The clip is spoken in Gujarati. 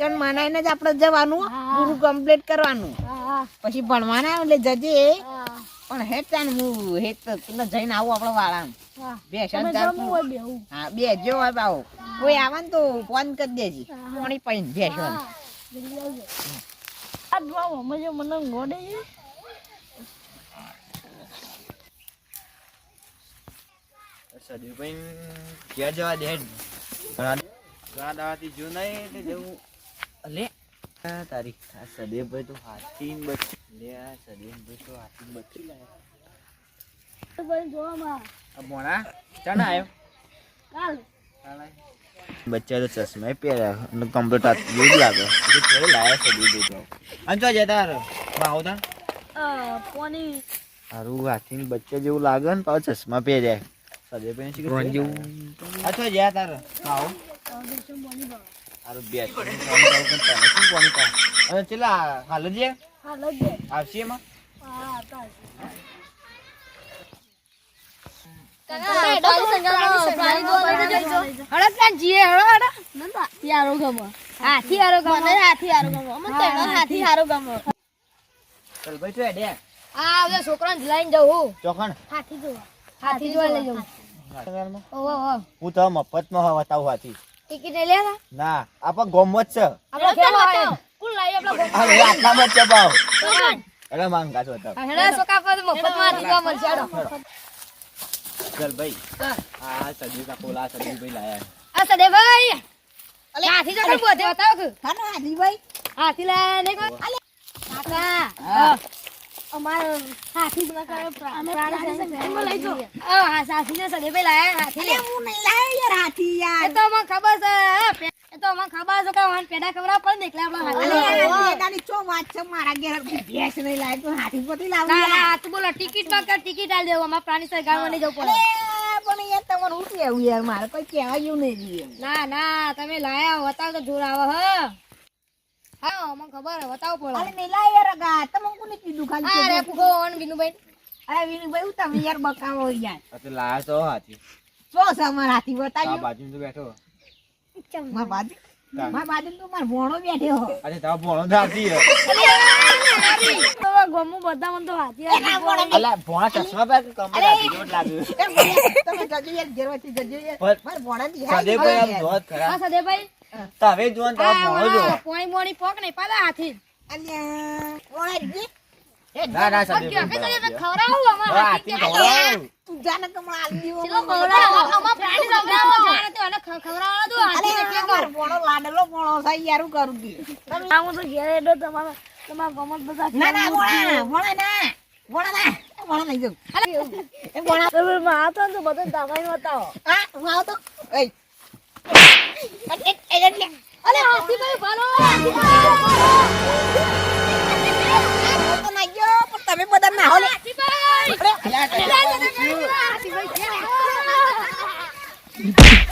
વેકેશન મનાઈને જ આપણે જવાનું પૂરું કમ્પ્લીટ કરવાનું પછી ભણવાના એટલે જજે પણ હેડ તાન હું હેડ પેલા જઈને આવું આપણે વાળા બેસન હા બેજો આવો કોઈ આવે ને તો ફોન કરી દેજે પાણી પીને બેસો મને ગોડે સદીભાઈ ક્યાં જવા દે ઘણા દાવાથી જો નહીં એટલે જવું લે તારી આ સદીભાઈ તો હાથી બચી લે આ સદીભાઈ તો હાથી બચી લાય મોણા ચાના આવ્યો બચ્ચા તો ચશ્મા પહેર્યા અને કમ્પ્લીટ હાથ જેવું લાગે કેવું લાયા સદીભાઈ તો અને તો જતા ભાવ તા સારું હાથી બચ્ચા જેવું લાગે ને પાછું ચશ્મા પહેર્યા અચ્છા જ્યાં તાર આવો બે ચેલા હાલ જ આવશે એમાં ચાલ ભાઈ તો હેડે છોકરા લઈને જવું ચોખણ હાથી જોવા લઈ જવું હું તો મફતમાં બતાવું હાથી ટિકિટ લઈ લેવા ના આપા ગોમ જ છે કુલ લાઈ આપડા આટલામાં જ છે ભાવ એટલે માંગા છો હેડા સોકા પર મફતમાં દીવા મળશે ચાલ ભાઈ આ સદી કા કોલા સદી ભાઈ લાયા આ સદે ભાઈ અલે હાથી જો બોતે બતાવ કે ખાનો હાથી ભાઈ હાથી લાયા ને કો અલે કાકા અમાર હાથી બના કરે પ્રાણી સંગ્રહાલય લઈ જો હા હાથી ને સદે ભાઈ લાયા હાથી અલે હું નહીં લાયો યાર હાથી યાર એ તો મને ખબર છે કે વાન પેડા ખબર પડે એટલે આપડા હાથી અલે પેડાની ચો વાત છે મારા ઘેર ભેંસ નહીં લાય તો હાથી પોતી લાવું ના ના તું બોલો ટિકિટ માં કર ટિકિટ આલ દેવો અમાર પ્રાણી સંગ્રહાલય નહીં જવું પડે પણ યાર તમારું ઉઠી આવ્યું યાર મારે કોઈ કહેવાયું નહીં ના ના તમે લાયા બતાવ તો જોર આવે હા મને ખબર હે બતાવ પડે અલે નહીં લાય યાર ગા તમે કોને કીધું ખાલી અરે પૂગો ઓન વિનુભાઈ અરે વિનુભાઈ હું તમે યાર બકાવો યાર તો લાયા તો હાથી ચો સમર હાથી આ બતાવ્યું બાજુ તો બેઠો માર બાજુ તો માર ભોણો બેઠો અરે તારો ભોણો તો હાથી હે તો ગમુ બધા મને તો હાથી અલા ભોણા ચશ્મા પર કમર હાથી જેવો લાગે તમે જજો યાર ઘેરવાથી જજો યાર પણ માર ભોણા દી સદે ભાઈ આમ જોત ખરા હા સદેભાઈ તો હવે જોન તારો ભોણો જો પોણી મોણી પોક નહીં પાડા હાથી અલ્યા ભોણા દી ના ના સદે કે ભાઈ તો ખવરાવું અમાર હાથી ખવડાવ તું જાને કમળ આલ દીવો ચલો ખવરાવો અમાર પ્રાણી સંગ્રહાલય જાણે તો એને ખવરાવા દો અલે હાથી માર ભોણો લાડલો ભોણો છે યાર હું કરું દી આવું તો ઘેર એડો તમારા ગમત બધા ના ના ભોણા ના ભોણા નહીં જાઉં એ ભોણા તમે માં તો બધા દવાઈ બતાવો હા હું આવ તો એય અલે હાથી ભાઈ ભાલો તો ના ગયો પણ તમે બધા ના હો લે હાથી ભાઈ અરે હાથી ભાઈ